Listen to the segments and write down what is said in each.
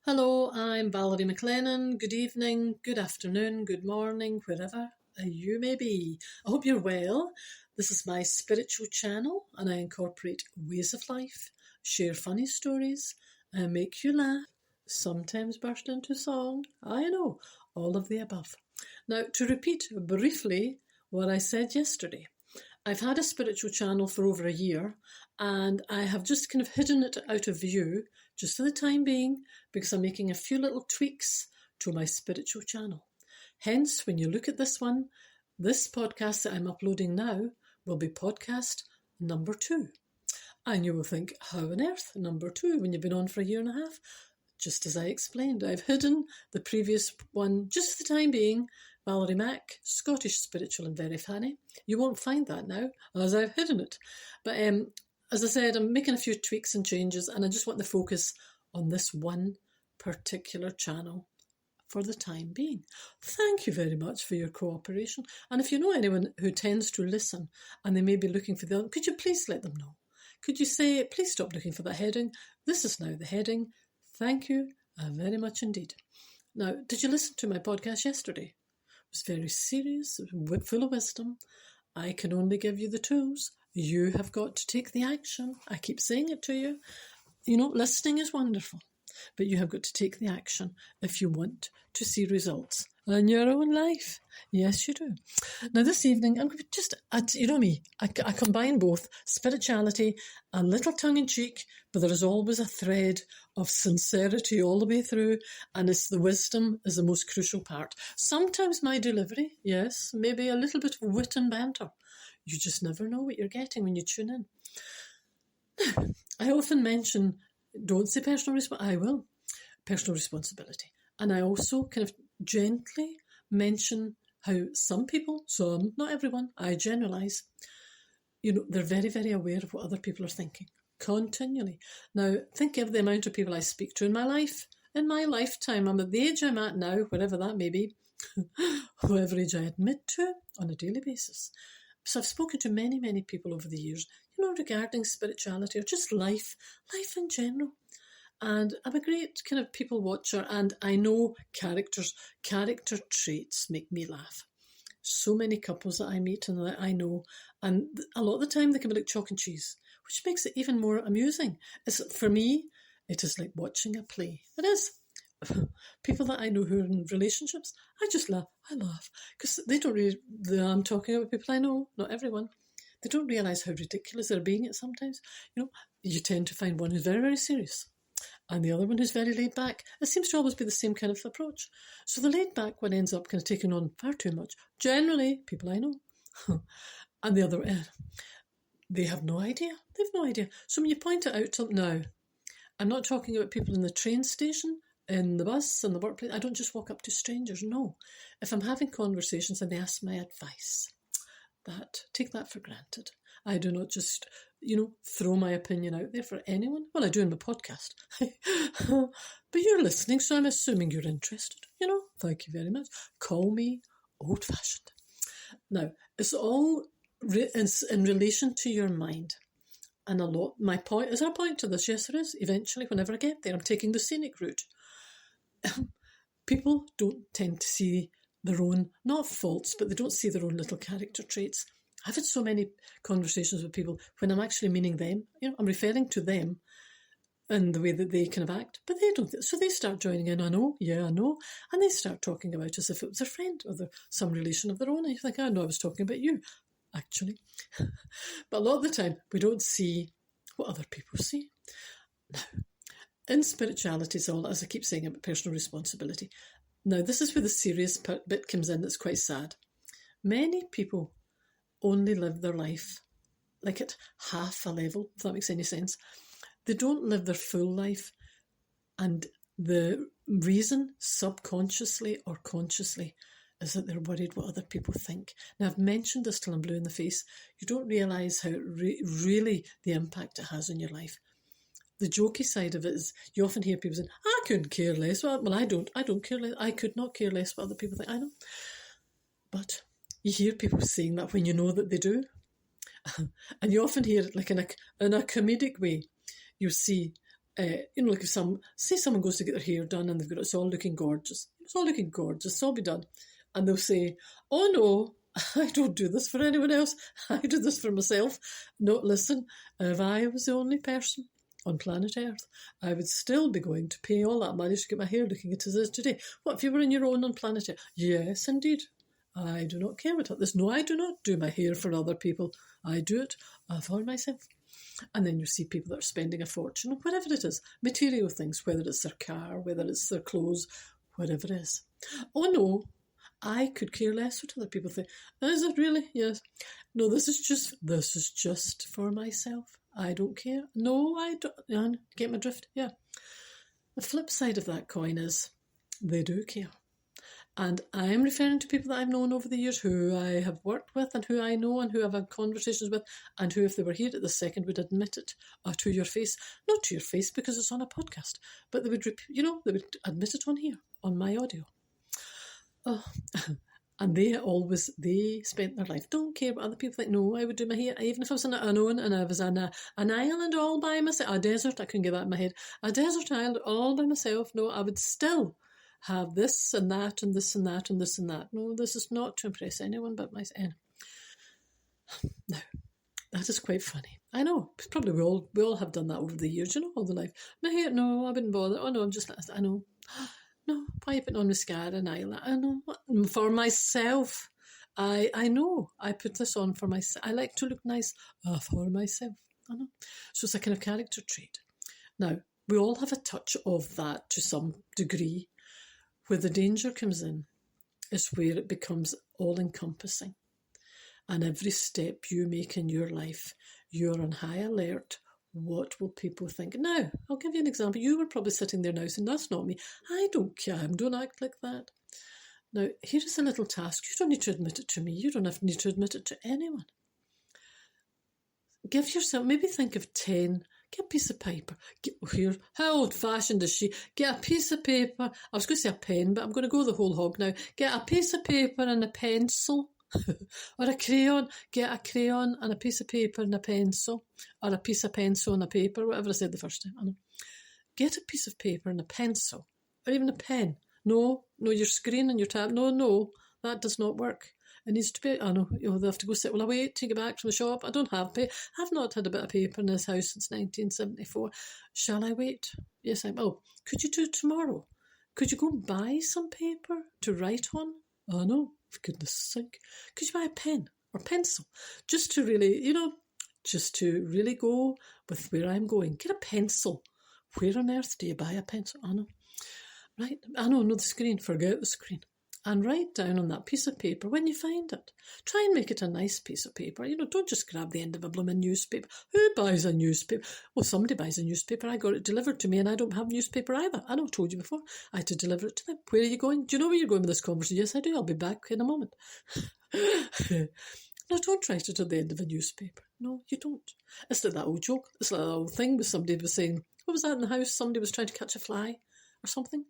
Hello, I'm Valerie McLennan. Good evening, good afternoon, good morning, wherever you may be. I hope you're well. This is my spiritual channel and I incorporate ways of life, share funny stories, and make you laugh, sometimes burst into song. I know, all of the above. Now, to repeat briefly what I said yesterday, I've had a spiritual channel for over a year and I have just kind of hidden it out of view just for the time being because I'm making a few little tweaks to my spiritual channel. Hence, when you look at this one, this podcast that I'm uploading now will be podcast number 2. And you will think, how on earth number 2 when you've been on for a year and a half? Just as I explained, I've hidden the previous one just for the time being. Valerie Mack, Scottish Spiritual and Very Funny. You won't find that now, as I've hidden it. But as I said, I'm making a few tweaks and changes, and I just want to focus on this one particular channel for the time being. Thank you very much for your cooperation. And if you know anyone who tends to listen and they may be looking for the other, could you please let them know? Could you say, please stop looking for that heading. This is now the heading. Thank you very much indeed. Now, did you listen to my podcast yesterday? It was very serious, full of wisdom. I can only give you the tools. You have got to take the action. I keep saying it to you. You know, listening is wonderful, but you have got to take the action if you want to see results in your own life. Yes, you do. Now, this evening, I'm going to just, you know me, I combine both spirituality, a little tongue-in-cheek, but there is always a thread of sincerity all the way through, and it's the wisdom is the most crucial part. Sometimes my delivery, yes, maybe a little bit of wit and banter. You just never know what you're getting when you tune in. Now, I often mention, don't say personal responsibility. I will. Personal responsibility. And I also kind of gently mention how some people, some, not everyone, I generalise, you know, they're very, very aware of what other people are thinking, continually. Now, think of the amount of people I speak to in my life, in my lifetime. I'm at the age I'm at now, wherever that may be, whatever age I admit to on a daily basis. So I've spoken to many, many people over the years, you know, regarding spirituality or just life in general. And I'm a great kind of people watcher, and I know character traits make me laugh. So many couples that I meet and that I know, and a lot of the time they can be like chalk and cheese, which makes it even more amusing. For me, it is like watching a play. It is. People that I know who are in relationships, I just laugh. I laugh because they don't really. I'm talking about people I know, not everyone. They don't realise how ridiculous they're being at sometimes. You know, you tend to find one who's very, very serious and the other one who's very laid back. It seems to always be the same kind of approach. So the laid back one ends up kind of taking on far too much. Generally, people I know. And the other, they have no idea. They have no idea. So when you point it out to them, now, I'm not talking about people in the train station, in the bus, in the workplace. I don't just walk up to strangers, no. If I'm having conversations and they ask my advice, take that for granted. I do not just, you know, throw my opinion out there for anyone. Well, I do in the podcast. But you're listening, so I'm assuming you're interested. You know, thank you very much. Call me old-fashioned. Now, it's all in relation to your mind. And a lot, my point, is there a point to this? Yes, there is. Eventually, whenever I get there, I'm taking the scenic route. People don't tend to see their own, not faults, but they don't see their own little character traits. I've had so many conversations with people when I'm actually meaning them. You know, I'm referring to them and the way that they kind of act, but they don't. So they start joining in. I know, and they start talking about as if it was a friend or some relation of their own. And you think, I know, I was talking about you, actually. But a lot of the time, we don't see what other people see. Now, in spirituality, it's all, as I keep saying, about personal responsibility. Now, this is where the serious bit comes in that's quite sad. Many people only live their life like at half a level, if that makes any sense. They don't live their full life. And the reason, subconsciously or consciously, is that they're worried what other people think. Now, I've mentioned this till I'm blue in the face. You don't realise how really the impact it has on your life. The jokey side of it is you often hear people saying, I couldn't care less. Well, I don't care less. I could not care less what other people think. I know. But you hear people saying that when you know that they do. And you often hear it like in a comedic way. You see like if someone goes to get their hair done and it's all looking gorgeous. It's all looking gorgeous, it's all be done. And they'll say, oh no, I don't do this for anyone else. I do this for myself. No, listen, if I was the only person on planet Earth, I would still be going to pay all that money to get my hair looking as it is today. What if you were on your own on planet Earth? Yes, indeed. I do not care about this. No, I do not do my hair for other people. I do it for myself. And then you see people that are spending a fortune on whatever it is, material things, whether it's their car, whether it's their clothes, whatever it is. Oh no, I could care less what other people think. Is it really? Yes. No, this is just for myself. I don't care. No, I don't. Get my drift? Yeah. The flip side of that coin is they do care. And I'm referring to people that I've known over the years who I have worked with and who I know and who I've had conversations with and who, if they were here at the second, would admit it to your face. Not to your face because it's on a podcast, but they would, they would admit it on here, on my audio. Oh, and they spent their life, don't care what other people think. No, I would do my hair, even if I was on an own and I was on an island all by myself, a desert, I couldn't get that in my head, a desert island all by myself. No, I would still have this and that and this and that and this and that. No, this is not to impress anyone but myself. Now, that is quite funny. I know, probably we all have done that over the years, all the life. My hair, no, I wouldn't bother. Oh no, I know. No, why are you putting on mascara and eyeliner? I know, for myself. I know, I put this on for myself. I like to look nice for myself. I know. So it's a kind of character trait. Now, we all have a touch of that to some degree. Where the danger comes in is where it becomes all-encompassing. And every step you make in your life, you're on high alert. What will people think? Now, I'll give you an example. You were probably sitting there now saying, that's not me. I don't care. Don't act like that. Now, here is a little task. You don't need to admit it to me. You don't need to admit it to anyone. Give yourself, maybe think of 10. Get a piece of paper. Here, how old-fashioned is she? Get a piece of paper. I was going to say a pen, but I'm going to go the whole hog now. Get a piece of paper and a pencil. Or a crayon. Get a crayon and a piece of paper and a pencil. Or a piece of pencil and a paper, whatever I said the first time. I know. Get a piece of paper and a pencil. Or even a pen. No, your screen and your tab. No, that does not work. It needs to be, I know, they'll have to go sit. Will I wait to get back from the shop? I don't have paper. I've not had a bit of paper in this house since 1974. Shall I wait? Yes, I will. Could you do it tomorrow? Could you go and buy some paper to write on? Oh no, for goodness sake. Could you buy a pen or pencil? Just to really, go with where I'm going. Get a pencil. Where on earth do you buy a pencil? I know. Right? I know, the screen. Forget the screen. And write down on that piece of paper when you find it. Try and make it a nice piece of paper. Don't just grab the end of a blooming newspaper. Who buys a newspaper? Well, somebody buys a newspaper. I got it delivered to me and I don't have newspaper either. I know, I told you before. I had to deliver it to them. Where are you going? Do you know where you're going with this conversation? Yes, I do. I'll be back in a moment. No, don't write it at the end of a newspaper. No, you don't. It's like that old joke. It's like that old thing where somebody was saying, what was that in the house? Somebody was trying to catch a fly or something.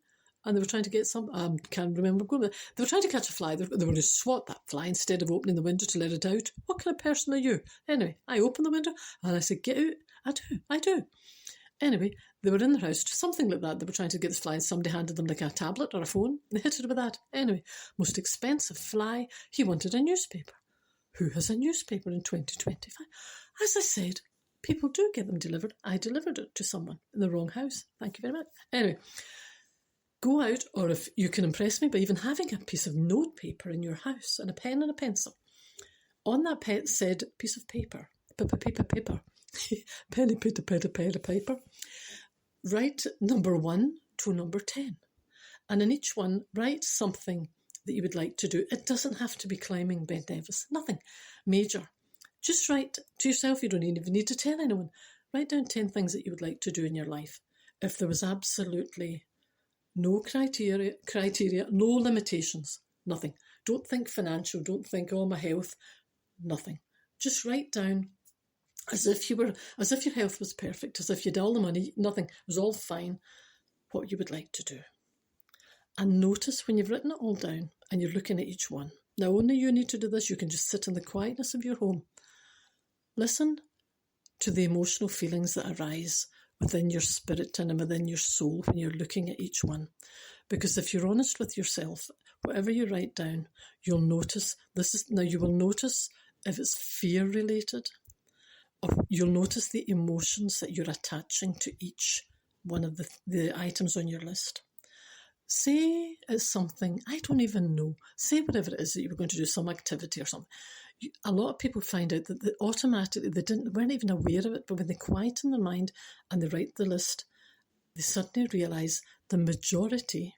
And they were trying to get some, I can't remember, they were trying to catch a fly. They were going to swat that fly instead of opening the window to let it out. What kind of person are you? Anyway, I opened the window and I said, get out. I do. Anyway, they were in their house, something like that. They were trying to get this fly and somebody handed them like a tablet or a phone. They hit it with that. Anyway, most expensive fly. He wanted a newspaper. Who has a newspaper in 2025? As I said, people do get them delivered. I delivered it to someone in the wrong house. Thank you very much. Anyway, go out, or if you can impress me by even having a piece of notepaper in your house and a pen and a pencil. On that said piece of paper, penny, paper, write number 1 to number 10. And in each one, write something that you would like to do. It doesn't have to be climbing Ben Nevis, nothing major. Just write to yourself, you don't even need to tell anyone. Write down 10 things that you would like to do in your life. If there was absolutely no criteria, no limitations, nothing. Don't think financial, don't think, my health, nothing. Just write down as if your health was perfect, as if you had all the money, nothing, it was all fine, what you would like to do. And notice when you've written it all down and you're looking at each one. Now, only you need to do this. You can just sit in the quietness of your home. Listen to the emotional feelings that arise within your spirit and within your soul when you're looking at each one. Because if you're honest with yourself, whatever you write down, you'll notice you will notice if it's fear related, or you'll notice the emotions that you're attaching to each one of the items on your list. Say it's something, I don't even know, say whatever it is that you were going to do, some activity or something. A lot of people find out that automatically weren't even aware of it, but when they quieten their mind and they write the list, they suddenly realise the majority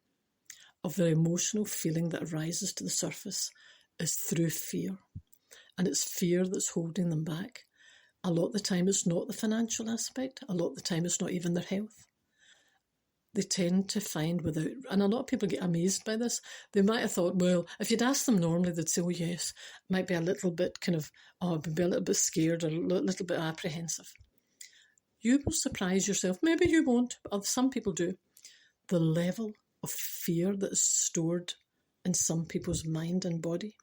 of their emotional feeling that arises to the surface is through fear. And it's fear that's holding them back. A lot of the time it's not the financial aspect. A lot of the time it's not even their health. They tend to find and a lot of people get amazed by this. They might have thought, well, if you'd asked them normally, they'd say, oh yes, might be a little bit be a little bit scared or a little bit apprehensive. You will surprise yourself. Maybe you won't, but some people do. The level of fear that is stored in some people's mind and body.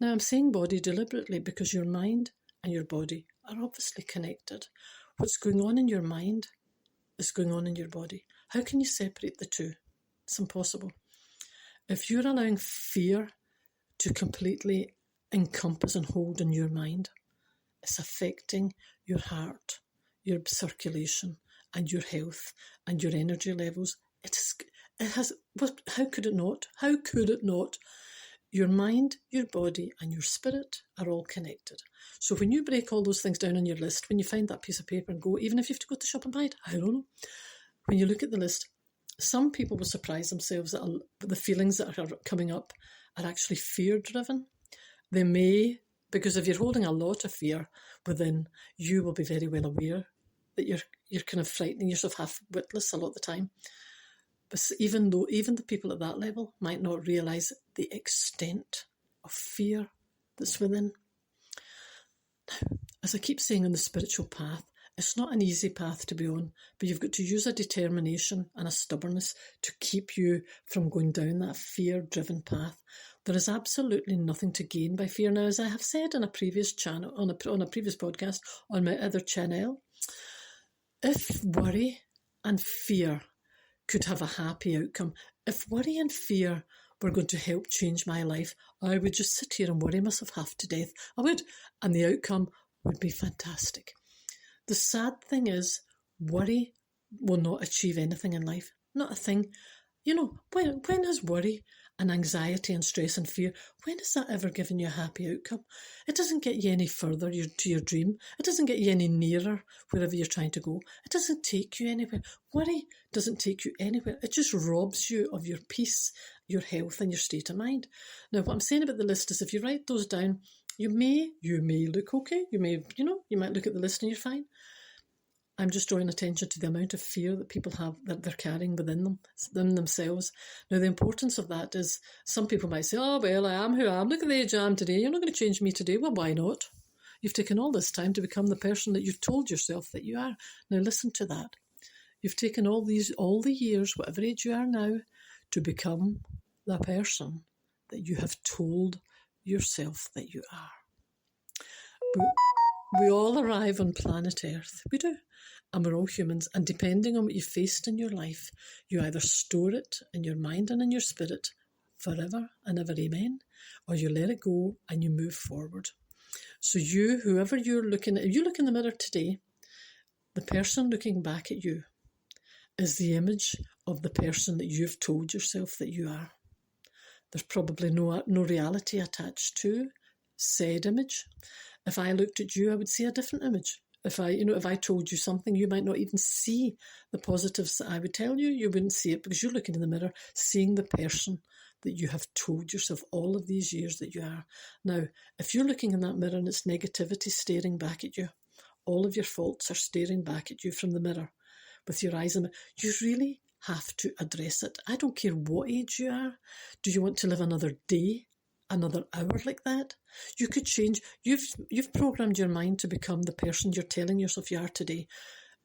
Now, I'm saying body deliberately because your mind and your body are obviously connected. What's going on in your mind is going on in your body. How can you separate the two? It's impossible. If you're allowing fear to completely encompass and hold in your mind, it's affecting your heart, your circulation, and your health, and your energy levels. How could it not? How could it not? Your mind, your body, and your spirit are all connected. So when you break all those things down on your list, when you find that piece of paper and go, even if you have to go to the shop and buy it, I don't know. When you look at the list, some people will surprise themselves that the feelings that are coming up are actually fear-driven. They may, because if you're holding a lot of fear within, you will be very well aware that you're kind of frightening yourself half-witless a lot of the time. But even the people at that level might not realise the extent of fear that's within. Now, as I keep saying on the spiritual path, it's not an easy path to be on, but you've got to use a determination and a stubbornness to keep you from going down that fear-driven path. There is absolutely nothing to gain by fear. Now, as I have said on a previous channel, on a previous podcast, on my other channel, if worry and fear could have a happy outcome, if worry and fear were going to help change my life, I would just sit here and worry myself half to death. I would, and the outcome would be fantastic. The sad thing is, worry will not achieve anything in life. Not a thing. You know, when has worry and anxiety and stress and fear, when has that ever given you a happy outcome? It doesn't get you any further to your dream. It doesn't get you any nearer wherever you're trying to go. It doesn't take you anywhere. Worry doesn't take you anywhere. It just robs you of your peace, your health and your state of mind. Now, what I'm saying about the list is if you write those down, you may look okay. You might look at the list and you're fine. I'm just drawing attention to the amount of fear that people have, that they're carrying within themselves. Now, the importance of that is some people might say, oh, well, I am who I am. Look at the age I am today. You're not going to change me today. Well, why not? You've taken all this time to become the person that you've told yourself that you are. Now, listen to that. You've taken all the years, whatever age you are now, to become the person that you have told yourself that you are. We all arrive on planet Earth. We do. And we're all humans. And depending on what you faced in your life, you either store it in your mind and in your spirit forever and ever, amen, or you let it go and you move forward. So whoever you're looking at, if you look in the mirror today, the person looking back at you is the image of the person that you've told yourself that you are. There's probably no reality attached to said image. If I looked at you, I would see a different image. If I told you something, you might not even see the positives that I would tell you. You wouldn't see it because you're looking in the mirror, seeing the person that you have told yourself all of these years that you are. Now, if you're looking in that mirror and it's negativity staring back at you, all of your faults are staring back at you from the mirror with your eyes on it, you really have to address it. I don't care what age you are. Do you want to live another day, another hour like that? You could change. You've programmed your mind to become the person you're telling yourself you are today.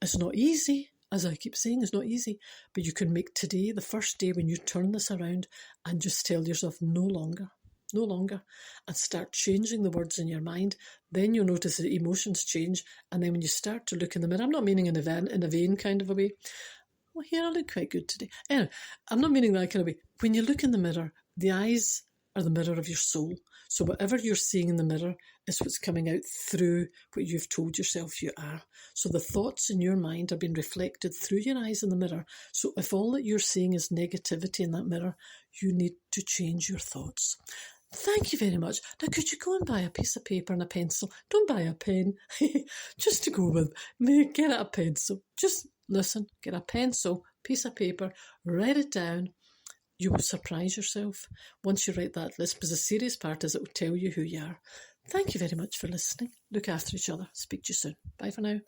It's not easy, as I keep saying, it's not easy, but you can make today the first day when you turn this around and just tell yourself no longer. no longer, and start changing the words in your mind. Then you'll notice that emotions change, and then when you start to look in the mirror, I'm not meaning in a vain kind of a way. Well, here I look quite good today. Anyway, I'm not meaning that kind of way. When you look in the mirror, the eyes are the mirror of your soul. So whatever you're seeing in the mirror is what's coming out through what you've told yourself you are. So the thoughts in your mind are being reflected through your eyes in the mirror. So if all that you're seeing is negativity in that mirror, you need to change your thoughts. Thank you very much. Now, could you go and buy a piece of paper and a pencil? Don't buy a pen. Just to go with, get a pencil. Just listen, get a pencil, piece of paper, write it down. You will surprise yourself once you write that list, because the serious part is it will tell you who you are. Thank you very much for listening. Look after each other. Speak to you soon. Bye for now.